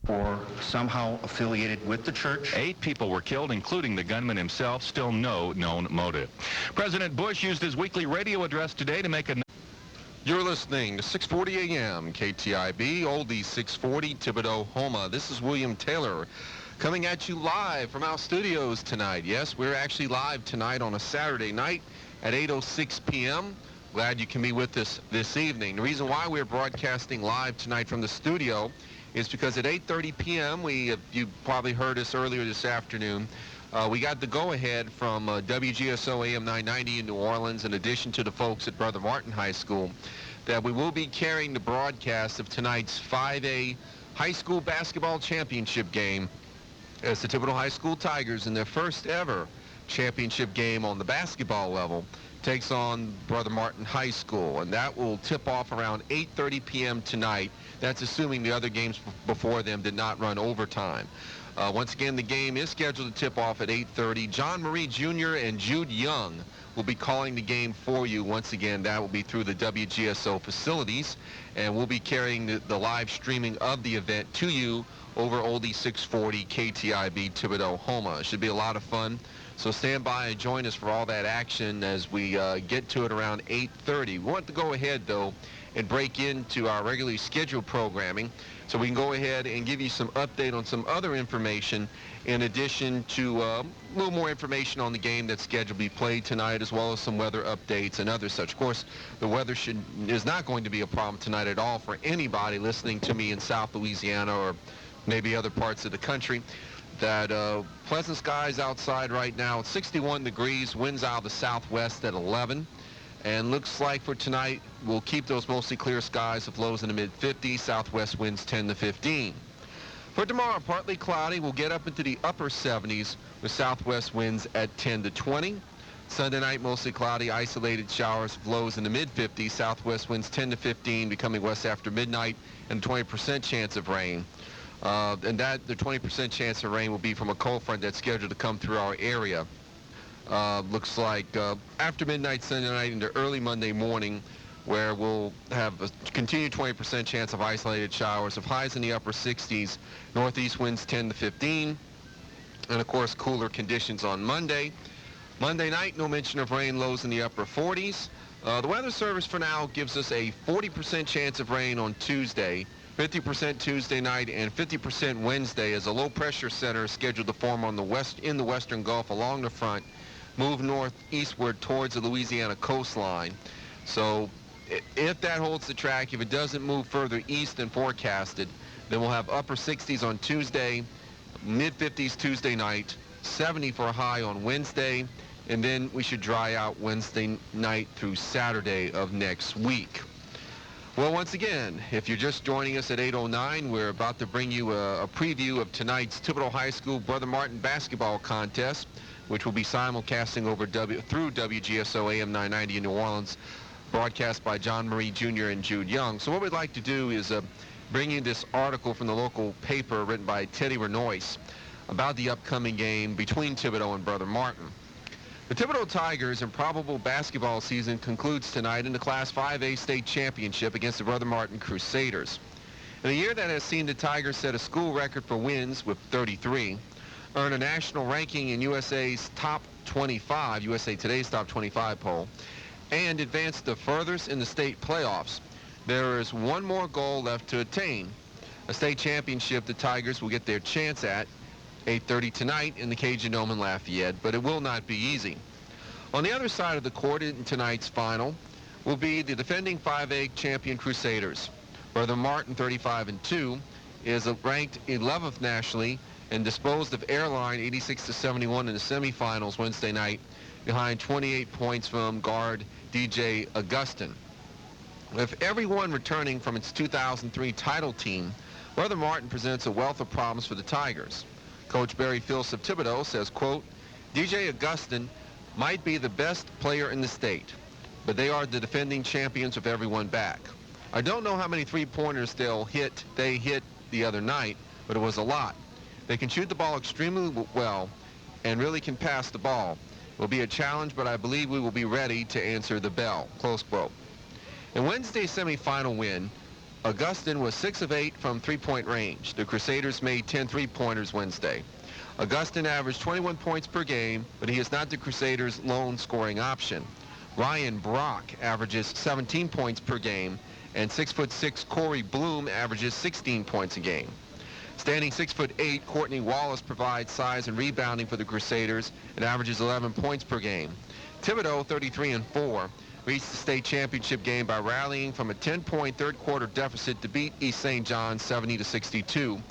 or somehow affiliated with the church. 8 people were killed, including the gunman himself. Still no known motive. President Bush used his weekly radio address today to make a... You're listening to 640 AM, KTIB, Oldie 640, Thibodaux, Homa. This is William Taylor coming at you live from our studios tonight. Yes, we're actually live tonight on a Saturday night at 8:06 p.m. Glad you can be with us this evening. The reason why we're broadcasting live tonight from the studio is because at 8:30 p.m., you probably heard us earlier this afternoon, we got the go-ahead from WGSO AM 990 in New Orleans, in addition to the folks at Brother Martin High School, that we will be carrying the broadcast of tonight's 5A high school basketball championship game as the Thibodaux High School Tigers, in their first ever championship game on the basketball level, takes on Brother Martin High School, and that will tip off around 8:30 p.m. tonight. That's assuming the other games before them did not run overtime. Once again, the game is scheduled to tip off at 8:30. John Marie Jr. and Jude Young will be calling the game for you. Once again, that will be through the WGSO facilities, and we'll be carrying the live streaming of the event to you over Oldie 640 KTIB Thibodaux, Homa. It should be a lot of fun. So stand by and join us for all that action as we get to it around 8:30. We want to go ahead, though, and break into our regularly scheduled programming so we can go ahead and give you some update on some other information in addition to a little more information on the game that's scheduled to be played tonight, as well as some weather updates and other such. Of course, the weather is not going to be a problem tonight at all for anybody listening to me in South Louisiana or maybe other parts of the country. That pleasant skies outside right now. It's 61 degrees, winds out of the southwest at 11. And looks like for tonight, we'll keep those mostly clear skies with lows in the mid-50s, southwest winds 10 to 15. For tomorrow, partly cloudy, we'll get up into the upper 70s with southwest winds at 10 to 20. Sunday night, mostly cloudy, isolated showers with lows in the mid-50s, southwest winds 10 to 15, becoming west after midnight, and 20% chance of rain. And that the 20% chance of rain will be from a cold front that's scheduled to come through our area. Looks like after midnight Sunday night into early Monday morning, where we'll have a continued 20% chance of isolated showers, of highs in the upper 60s, northeast winds 10 to 15, and of course cooler conditions on Monday. Monday night, no mention of rain, lows in the upper 40s. The Weather Service for now gives us a 40% chance of rain on Tuesday, 50% Tuesday night, and 50% Wednesday, as a low pressure center is scheduled to form on the western Gulf along the front, move northeastward towards the Louisiana coastline. So if that holds the track, if it doesn't move further east than forecasted, then we'll have upper 60s on Tuesday, mid 50s Tuesday night, 70 for a high on Wednesday, and then we should dry out Wednesday night through Saturday of next week. Well, once again, if you're just joining us at 8:09, we're about to bring you a preview of tonight's Thibodaux High School Brother Martin basketball contest, which will be simulcasting over through WGSO AM 990 in New Orleans, broadcast by John Marie Jr. and Jude Young. So what we'd like to do is bring you this article from the local paper written by Teddy Renoyce about the upcoming game between Thibodaux and Brother Martin. The Thibodaux Tigers' improbable basketball season concludes tonight in the Class 5A state championship against the Brother Martin Crusaders. In a year that has seen the Tigers set a school record for wins with 33, earn a national ranking in USA's top 25, USA Today's top 25 poll, and advance the furthest in the state playoffs, there is one more goal left to attain. A state championship the Tigers will get their chance at 8:30 tonight in the Cajun Dome in Lafayette, but it will not be easy. On the other side of the court in tonight's final will be the defending 5A champion Crusaders. Brother Martin, 35-2, is ranked 11th nationally and disposed of Airline 86-71 in the semifinals Wednesday night, behind 28 points from guard DJ Augustin. With everyone returning from its 2003 title team, Brother Martin presents a wealth of problems for the Tigers. Coach Barry Phillips of Thibodaux says, quote, DJ Augustin might be the best player in the state, but they are the defending champions with everyone back. I don't know how many three-pointers they hit the other night, but it was a lot. They can shoot the ball extremely well and really can pass the ball. It will be a challenge, but I believe we will be ready to answer the bell, close quote. In Wednesday's semifinal win Augustin was 6 of 8 from three-point range. The Crusaders made 10 three-pointers Wednesday. Augustin averaged 21 points per game, but he is not the Crusaders' lone scoring option. Ryan Brock averages 17 points per game, and 6'6" Corey Bloom averages 16 points a game. Standing 6'8", Courtney Wallace provides size and rebounding for the Crusaders and averages 11 points per game. Thibodaux, 33-4, reached the state championship game by rallying from a 10-point third-quarter deficit to beat East St. John 70-62 in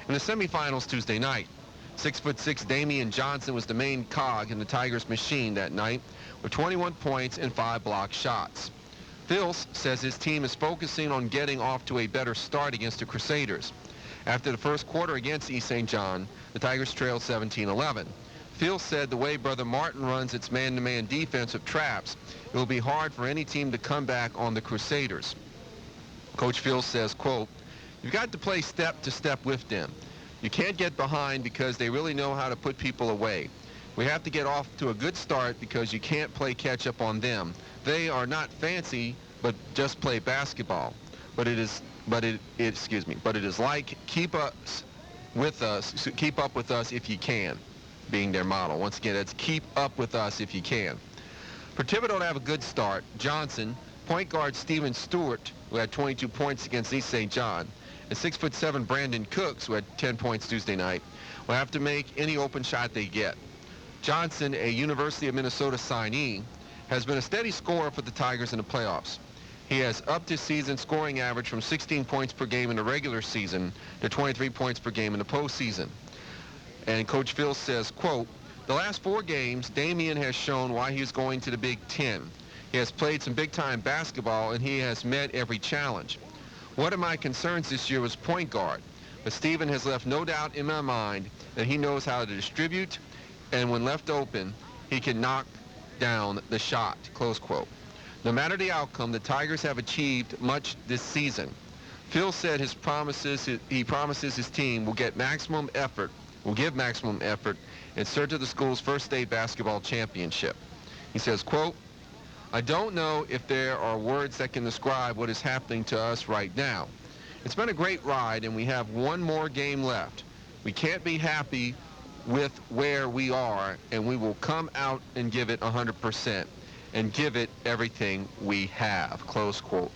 the semifinals Tuesday night. 6'6" Damian Johnson was the main cog in the Tigers' machine that night with 21 points and 5 blocked shots. Fils says his team is focusing on getting off to a better start against the Crusaders. After the first quarter against East St. John, the Tigers trailed 17-11. Fils said the way Brother Martin runs its man-to-man defense of traps, it will be hard for any team to come back on the Crusaders. Coach Fils says, quote, "You've got to play step to step with them. You can't get behind because they really know how to put people away. We have to get off to a good start because you can't play catch up on them. They are not fancy, but just play basketball. But it is like keep up with us if you can," being their motto. Once again, it's keep up with us if you can. For Thibodaux to have a good start, Johnson, point guard Stephen Stewart, who had 22 points against East St. John, and 6'7" Brandon Cooks, who had 10 points Tuesday night, will have to make any open shot they get. Johnson, a University of Minnesota signee, has been a steady scorer for the Tigers in the playoffs. He has upped his season scoring average from 16 points per game in the regular season to 23 points per game in the postseason. And Coach Fils says, quote, "The last 4 games, Damian has shown why he's going to the Big Ten. He has played some big-time basketball, and he has met every challenge. One of my concerns this year was point guard, but Stephen has left no doubt in my mind that he knows how to distribute, and when left open, he can knock down the shot," close quote. No matter the outcome, the Tigers have achieved much this season. Phil said he promises his team will give maximum effort in search of the school's first state basketball championship. He says, quote, "I don't know if there are words that can describe what is happening to us right now. It's been a great ride, and we have one more game left. We can't be happy with where we are, and we will come out and give it 100%. And give it everything we have," close quote.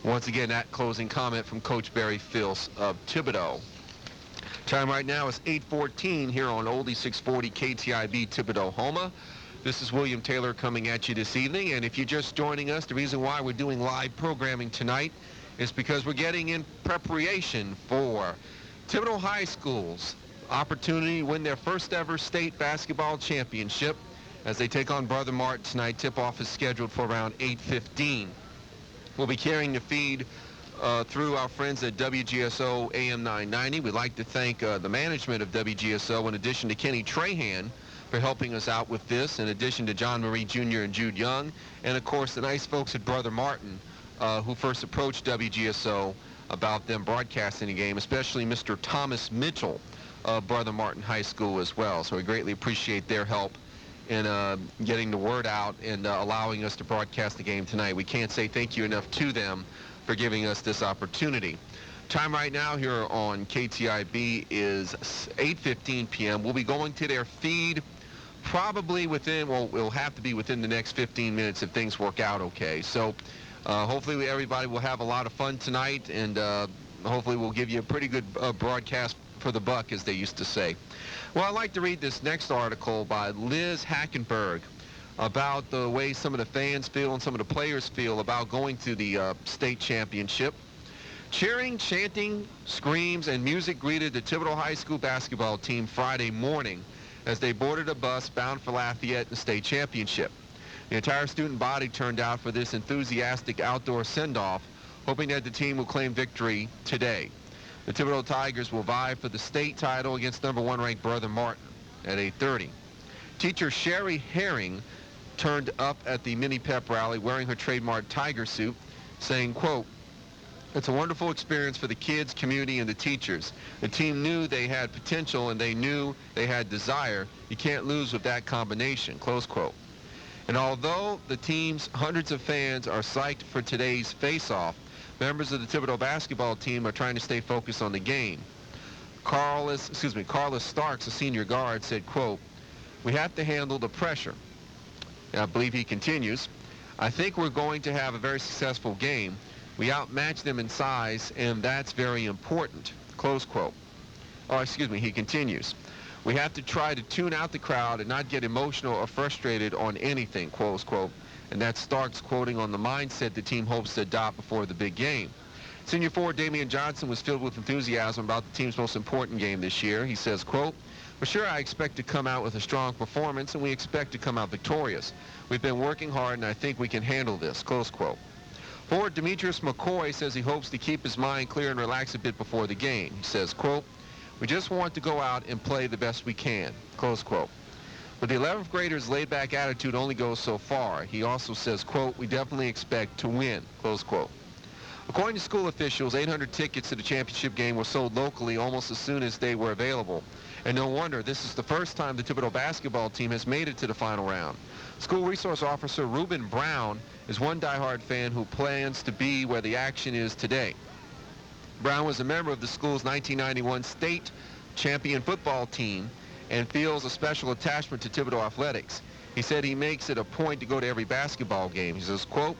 Once again, that closing comment from Coach Barry Fils of Thibodaux. Time right now is 8:14 here on Oldie 640 KTIB Thibodaux, Homa. This is William Taylor coming at you this evening, and if you're just joining us, the reason why we're doing live programming tonight is because we're getting in preparation for Thibodaux High School's opportunity to win their first ever state basketball championship as they take on Brother Martin tonight. Tip-off is scheduled for around 8:15. We'll be carrying the feed through our friends at WGSO AM 990. We'd like to thank the management of WGSO, in addition to Kenny Trahan, for helping us out with this, in addition to John Marie Jr. and Jude Young, and of course the nice folks at Brother Martin who first approached WGSO about them broadcasting the game, especially Mr. Thomas Mitchell of Brother Martin High School as well. So we greatly appreciate their help in getting the word out and allowing us to broadcast the game tonight. We can't say thank you enough to them for giving us this opportunity. Time right now here on KTIB is 8:15 p.m. We'll be going to their feed probably within, well, it'll have to be within the next 15 minutes if things work out okay. So hopefully everybody will have a lot of fun tonight, and hopefully we'll give you a pretty good broadcast for the buck, as they used to say. Well, I'd like to read this next article by Liz Hackenberg about the way some of the fans feel and some of the players feel about going to the state championship. Cheering, chanting, screams, and music greeted the Thibodaux High School basketball team Friday morning as they boarded a bus bound for Lafayette in the state championship. The entire student body turned out for this enthusiastic outdoor send-off, hoping that the team will claim victory today. The Thibodaux Tigers will vie for the state title against #1 ranked Brother Martin at 8:30. Teacher Sherry Herring turned up at the mini pep rally wearing her trademark tiger suit, saying, quote, "It's a wonderful experience for the kids, community, and the teachers. The team knew they had potential, and they knew they had desire. You can't lose with that combination," close quote. And although the team's hundreds of fans are psyched for today's face-off, Members of the Thibodaux basketball team are trying to stay focused on the game. Carlos Starks, a senior guard, said, quote, "We have to handle the pressure." And I believe he continues, "I think we're going to have a very successful game. We outmatch them in size, and that's very important." Close quote. He continues, "We have to try to tune out the crowd and not get emotional or frustrated on anything," close quote. And that's Starks quoting on the mindset the team hopes to adopt before the big game. Senior forward Damian Johnson was filled with enthusiasm about the team's most important game this year. He says, quote, "For sure, I expect to come out with a strong performance, and we expect to come out victorious. We've been working hard, and I think we can handle this," close quote. Forward Demetrius McCoy says he hopes to keep his mind clear and relax a bit before the game. He says, quote, "We just want to go out and play the best we can," close quote. But the 11th grader's laid-back attitude only goes so far. He also says, quote, "We definitely expect to win," close quote. According to school officials, 800 tickets to the championship game were sold locally almost as soon as they were available. And no wonder, this is the first time the Thibodaux basketball team has made it to the final round. School resource officer Reuben Brown is one diehard fan who plans to be where the action is today. Brown was a member of the school's 1991 state champion football team and feels a special attachment to Thibodaux athletics. He said he makes it a point to go to every basketball game. He says, quote,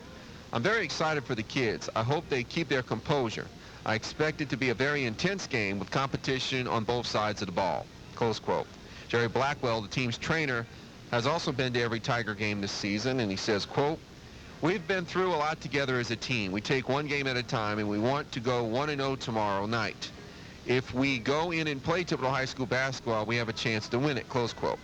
"I'm very excited for the kids. I hope they keep their composure. I expect it to be a very intense game with competition on both sides of the ball," close quote. Jerry Blackwell, the team's trainer, has also been to every Tiger game this season, and he says, quote, "We've been through a lot together as a team. We take one game at a time, and we want to go 1-0 tomorrow night. If we go in and play Thibodaux High School basketball, we have a chance to win it," close quote.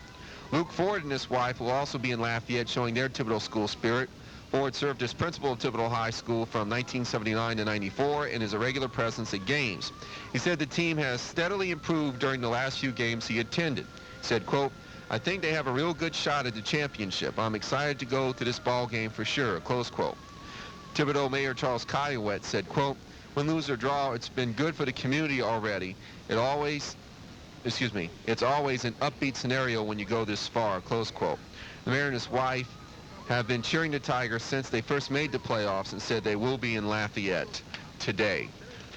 Luke Ford and his wife will also be in Lafayette showing their Thibodaux school spirit. Ford served as principal of Thibodaux High School from 1979 to 94 and is a regular presence at games. He said the team has steadily improved during the last few games he attended. He said, quote, "I think they have a real good shot at the championship. I'm excited to go to this ball game for sure," close quote. Thibodaux Mayor Charles Caillouette said, quote, "Win, lose, or draw, it's been good for the community already. It's always an upbeat scenario when you go this far," close quote. The mayor and his wife have been cheering the Tigers since they first made the playoffs and said they will be in Lafayette today.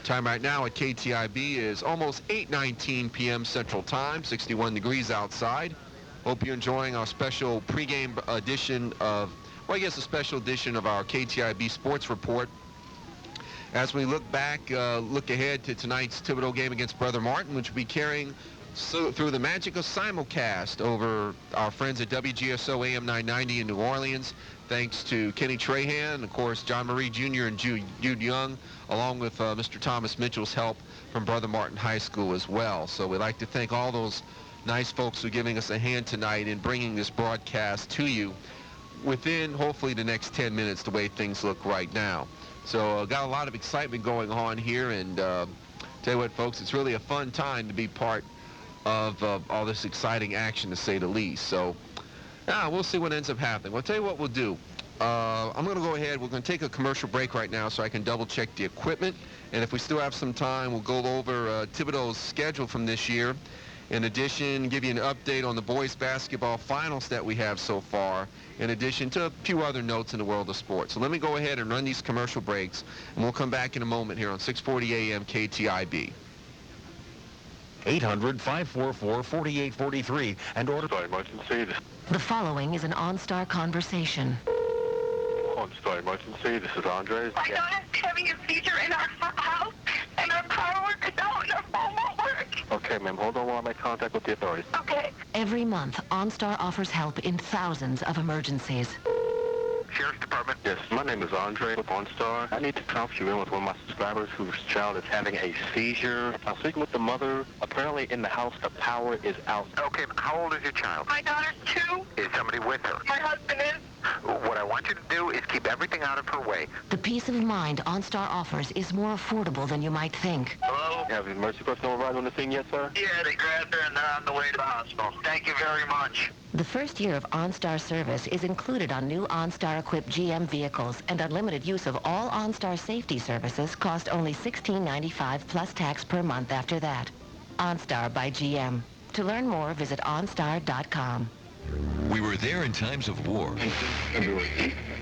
Time right now at KTIB is almost 8:19 p.m. Central Time, 61 degrees outside. Hope you're enjoying our special pregame edition of, a special edition of our KTIB Sports Report. As we look ahead to tonight's Thibodaux game against Brother Martin, which will be carrying through the magic of Simulcast over our friends at WGSO AM 990 in New Orleans, thanks to Kenny Trahan, of course, John Marie Jr. and Jude Young, along with Mr. Thomas Mitchell's help from Brother Martin High School as well. So we'd like to thank all those nice folks who are giving us a hand tonight in bringing this broadcast to you within, hopefully, the next 10 minutes, the way things look right now. So got a lot of excitement going on here, and tell you what, folks, it's really a fun time to be part of all this exciting action, to say the least. So we'll see what ends up happening. Well, I'll tell you what we'll do. I'm going to go ahead. We're going to take a commercial break right now so I can double check the equipment. And if we still have some time, we'll go over Thibodaux's schedule from this year. In addition, give you an update on the boys basketball finals that we have so far, in addition to a few other notes in the world of sports. So let me go ahead and run these commercial breaks, and we'll come back in a moment here on 640 AM KTIB. 800-544-4843 and order by emergency. The following is an OnStar conversation. OnStar emergency, this is Andre. My daughter's having a seizure in our house, and our power workers out, and our phone won't work. Okay, ma'am, hold on while I make contact with the authorities. Okay. Every month, OnStar offers help in thousands of emergencies. Sheriff's Department. Yes, my name is Andre with OnStar. I need to transfer you in with one of my subscribers whose child is having a seizure. I'm speaking with the mother. Apparently in the house the power is out. Okay, how old is your child? My daughter's 2. Is somebody with her? My husband is. What I want you to do is keep everything out of her way. The peace of mind OnStar offers is more affordable than you might think. Hello? Have the emergency personnel arrived on the scene yet, sir? Yeah, they grabbed her and they're on the way to the hospital. Thank you very much. The first year of OnStar service is included on new OnStar-equipped GM vehicles, and unlimited use of all OnStar safety services cost only $16.95 plus tax per month after that. OnStar by GM. To learn more, visit OnStar.com. We were there in times of war.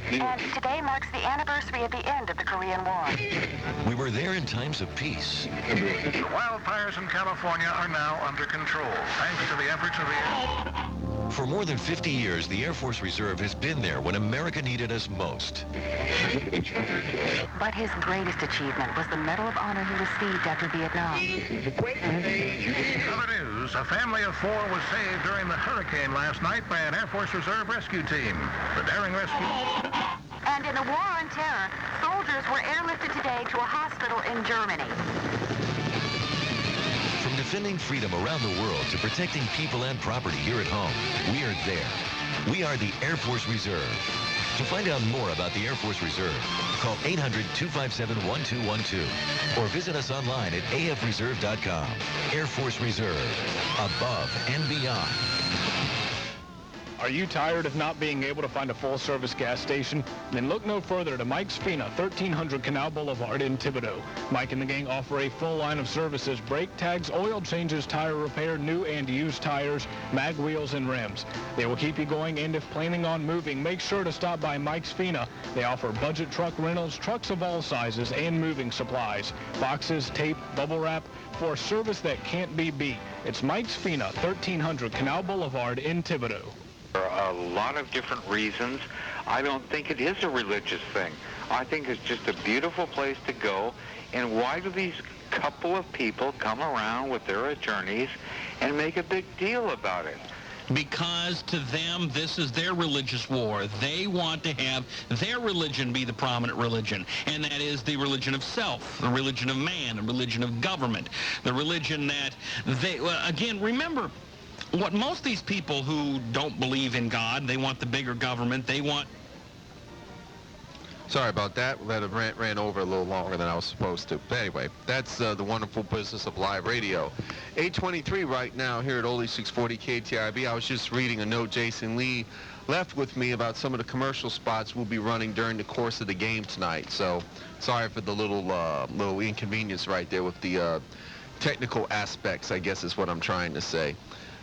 And today marks the anniversary of the end of the Korean War. We were there in times of peace. Wildfires in California are now under control, thanks to the efforts of the... For more than 50 years, the Air Force Reserve has been there when America needed us most. But his greatest achievement was the Medal of Honor he received after Vietnam. Other news, a family of 4 was saved during the hurricane last night by an Air Force Reserve rescue team. The daring rescue... And in the war on terror, soldiers were airlifted today to a hospital in Germany. From defending freedom around the world to protecting people and property here at home, we are there. We are the Air Force Reserve. To find out more about the Air Force Reserve, call 800-257-1212 or visit us online at afreserve.com. Air Force Reserve, above and beyond. Are you tired of not being able to find a full-service gas station? Then look no further to Mike's Fina, 1300 Canal Boulevard in Thibodaux. Mike and the gang offer a full line of services: brake tags, oil changes, tire repair, new and used tires, mag wheels, and rims. They will keep you going, and if planning on moving, make sure to stop by Mike's Fina. They offer budget truck rentals, trucks of all sizes, and moving supplies, boxes, tape, bubble wrap, for a service that can't be beat. It's Mike's Fina, 1300 Canal Boulevard in Thibodaux. For a lot of different reasons, I don't think it is a religious thing. I think it's just a beautiful place to go. And why do these couple of people come around with their attorneys and make a big deal about it? Because to them, this is their religious war. They want to have their religion be the prominent religion, and that is the religion of self, the religion of man, the religion of government, the religion that they, again, remember, what most of these people who don't believe in God, they want the bigger government, they want... Sorry about that. That ran over a little longer than I was supposed to. But anyway, that's the wonderful business of live radio. 8:23 right now here at Oldie 640 KTIB. I was just reading a note Jason Lee left with me about some of the commercial spots we'll be running during the course of the game tonight. So sorry for the little inconvenience right there with the technical aspects, I guess is what I'm trying to say.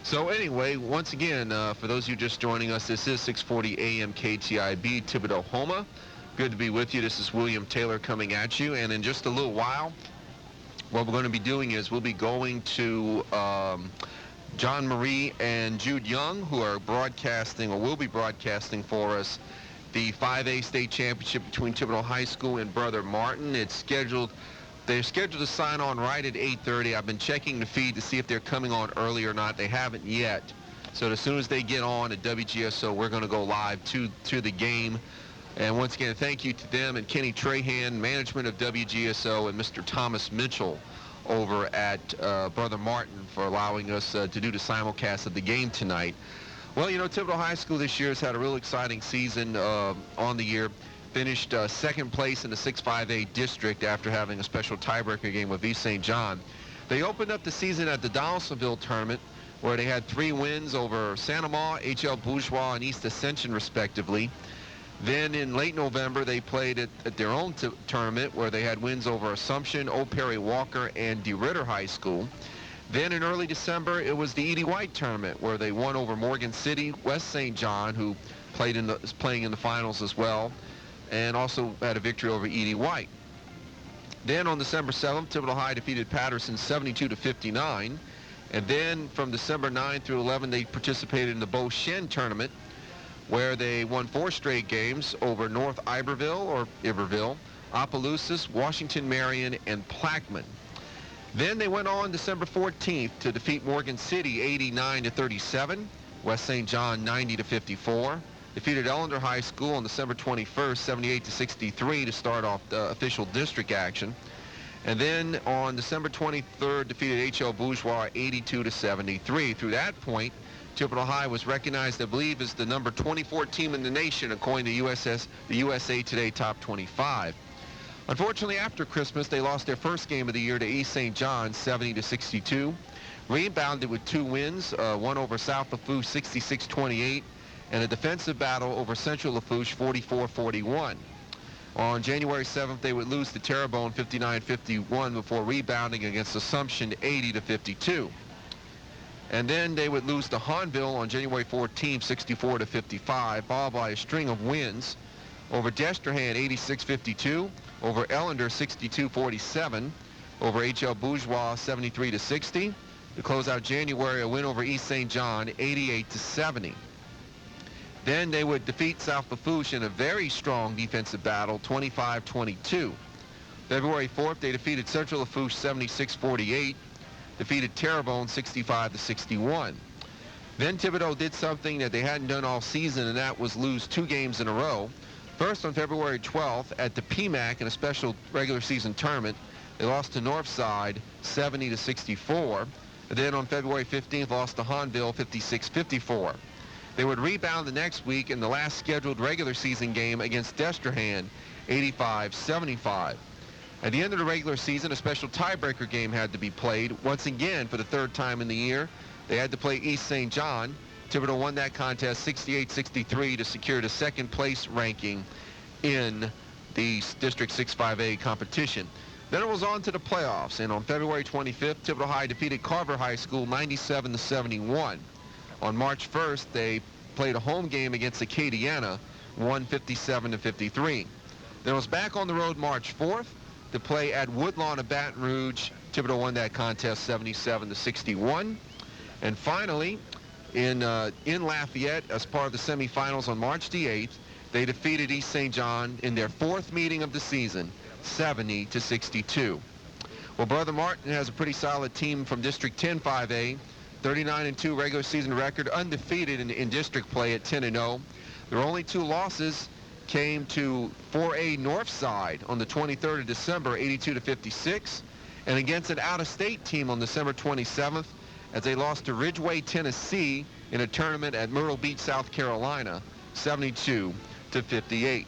So anyway, once again, for those of you just joining us, this is 640 AM KTIB, Thibodaux, Homa. Good to be with you. This is William Taylor coming at you. And in just a little while, what we're going to be doing is we'll be going to John Marie and Jude Young, who are broadcasting, or will be broadcasting for us, the 5A state championship between Thibodaux High School and Brother Martin. It's scheduled... They're scheduled to sign on right at 8:30. I've been checking the feed to see if they're coming on early or not. They haven't yet. So as soon as they get on at WGSO, we're going to go live to the game. And once again, thank you to them and Kenny Trahan, management of WGSO, and Mr. Thomas Mitchell over at Brother Martin for allowing us to do the simulcast of the game tonight. Well, you know, Thibodaux High School this year has had a real exciting season on the year. Finished second place in the 6-5A district after having a special tiebreaker game with East St. John. They opened up the season at the Donaldsonville tournament, where they had 3 wins over Santa Ma, H.L. Bourgeois, and East Ascension, respectively. Then in late November, they played at their own tournament, where they had wins over Assumption, Old Perry Walker, and DeRitter High School. Then in early December, it was the Edie White tournament, where they won over Morgan City, West St. John, who is playing in the finals as well, and also had a victory over Edie White. Then on December 7th, Thibodaux High defeated Patterson 72-59. And then from December 9 through 11, they participated in the Bo Shen tournament, where they won 4 straight games over North Iberville, Opelousas, Washington Marion, and Plaquemine. Then they went on December 14th to defeat Morgan City 89-37, West St. John 90-54. Defeated Ellender High School on December 21st, 78-63 to start off the official district action. And then on December 23rd, defeated H.L. Bourgeois 82-73. Through that point, Thibodaux High was recognized, I believe, as the number 24 team in the nation, according to the USA Today Top 25. Unfortunately, after Christmas, they lost their first game of the year to East St. John, 70-62. Rebounded with 2 wins, one over South Lafourche, 66-28. And a defensive battle over Central Lafourche, 44-41. On January 7th, they would lose to Terrebonne 59-51 before rebounding against Assumption 80-52. And then they would lose to Hahnville on January 14th, 64-55, followed by a string of wins Over Destrehan, 86-52. Over Ellender, 62-47. Over HL Bourgeois, 73-60. To close out January, a win over East St. John, 88-70. Then they would defeat South Lafourche in a very strong defensive battle, 25-22. February 4th, they defeated Central Lafourche 76-48, defeated Terrebonne 65-61. Then Thibodaux did something that they hadn't done all season, and that was lose 2 games in a row. First, on February 12th, at the PMAC in a special regular season tournament, they lost to Northside 70-64. And then on February 15th, lost to Hanville 56-54. They would rebound the next week in the last scheduled regular season game against Destrehan, 85-75. At the end of the regular season, a special tiebreaker game had to be played. Once again, for the 3rd time in the year, they had to play East St. John. Thibodaux won that contest 68-63 to secure the 2nd place ranking in the District 6-5A competition. Then it was on to the playoffs, and on February 25th, Thibodaux High defeated Carver High School 97-71. On March 1st, they played a home game against Acadiana, won 57-53. Then it was back on the road March 4th to play at Woodlawn of Baton Rouge. Thibodaux won that contest 77-61. And finally, in Lafayette, as part of the semifinals on March the 8th, they defeated East St. John in their 4th meeting of the season, 70-62. Well, Brother Martin has a pretty solid team from District 10 5A, 39-2 regular season record, undefeated in district play at 10-0. Their only 2 losses came to 4A Northside on the 23rd of December, 82-56, and against an out-of-state team on December 27th, as they lost to Ridgeway, Tennessee in a tournament at Myrtle Beach, South Carolina, 72-58.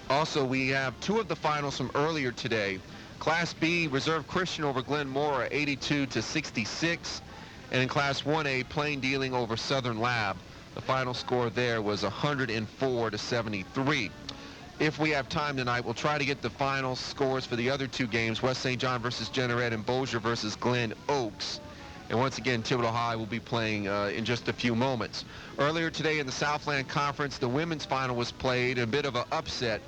Also, we have 2 of the finals from earlier today. Class B, Reserve Christian over Glen Mora, 82-66. And in Class 1A, Plain Dealing over Southern Lab. The final score there was 104-73. If we have time tonight, we'll try to get the final scores for the other 2 games, West St. John versus Jeanerette and Bossier versus Glen Oaks. And once again, Thibodaux High will be playing in just a few moments. Earlier today in the Southland Conference, the women's final was played, a bit of an upset,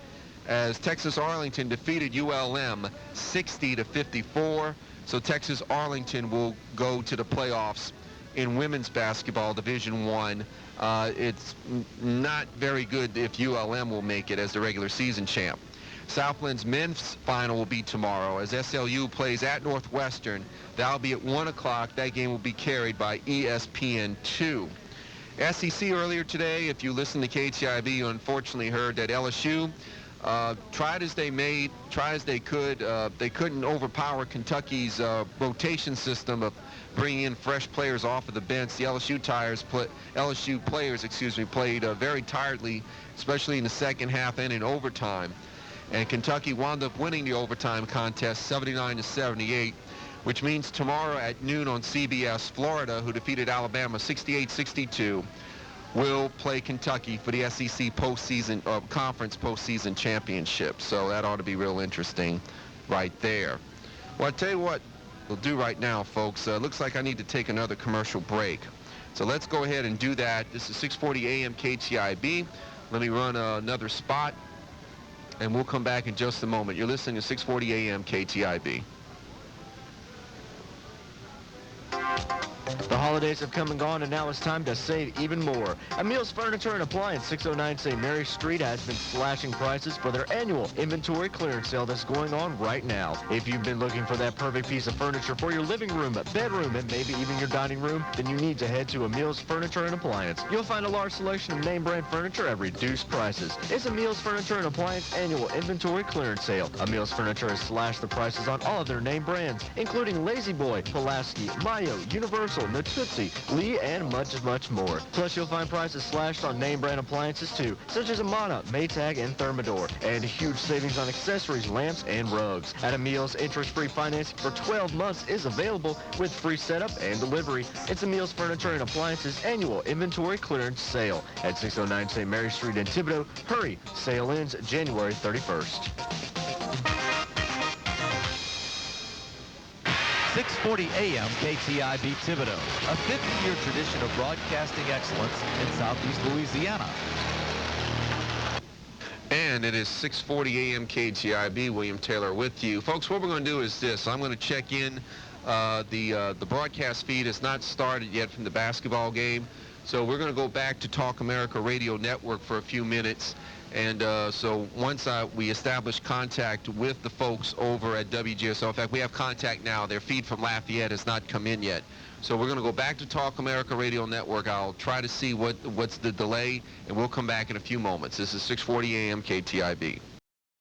as Texas Arlington defeated ULM 60-54. So Texas Arlington will go to the playoffs in women's basketball, Division I. It's not very good if ULM will make it as the regular season champ. Southland's men's final will be tomorrow as SLU plays at Northwestern. That'll be at 1 o'clock. That game will be carried by ESPN2. SEC earlier today, if you listen to KTIB, you unfortunately heard that LSU tried as they could. They couldn't overpower Kentucky's rotation system of bringing in fresh players off of the bench. The LSU players played very tiredly, especially in the second half and in overtime. And Kentucky wound up winning the overtime contest 79-78, which means tomorrow at noon on CBS, Florida, who defeated Alabama 68-62, will play Kentucky for the SEC postseason conference postseason championship. So that ought to be real interesting right there. Well, I'll tell you what we'll do right now, folks. Looks like I need to take another commercial break. So let's go ahead and do that. This is 640 AM KTIB. Let me run another spot, and we'll come back in just a moment. You're listening to 640 AM KTIB. The holidays have come and gone, and now it's time to save even more. Emil's Furniture and Appliance, 609 St. Mary Street, has been slashing prices for their annual inventory clearance sale that's going on right now. If you've been looking for that perfect piece of furniture for your living room, bedroom, and maybe even your dining room, then you need to head to Emil's Furniture and Appliance. You'll find a large selection of name brand furniture at reduced prices. It's Emil's Furniture and Appliance annual inventory clearance sale. Emil's Furniture has slashed the prices on all of their name brands, including Lazy Boy, Pulaski, Mayo, Universal, Natuzzi, Lee, and much, much more. Plus, you'll find prices slashed on name brand appliances too, such as Amana, Maytag, and Thermador, and huge savings on accessories, lamps, and rugs. At Emil's, interest-free financing for 12 months is available with free setup and delivery. It's Emil's Furniture and Appliances annual inventory clearance sale at 609 St. Mary Street in Thibodaux. Hurry, sale ends January 31st. 640 AM KTIB Thibodaux, a 50-year tradition of broadcasting excellence in Southeast Louisiana. And it is 6:40 a.m. KTIB. William Taylor with you. Folks, what we're going to do is this. I'm going to check in. The broadcast feed has not started yet from the basketball game. So we're going to go back to Talk America Radio Network for a few minutes. And so once we establish contact with the folks over at WGSO, in fact, we have contact now. Their feed from Lafayette has not come in yet. So we're going to go back to Talk America Radio Network. I'll try to see what's the delay, and we'll come back in a few moments. This is 6:40 a.m. KTIB.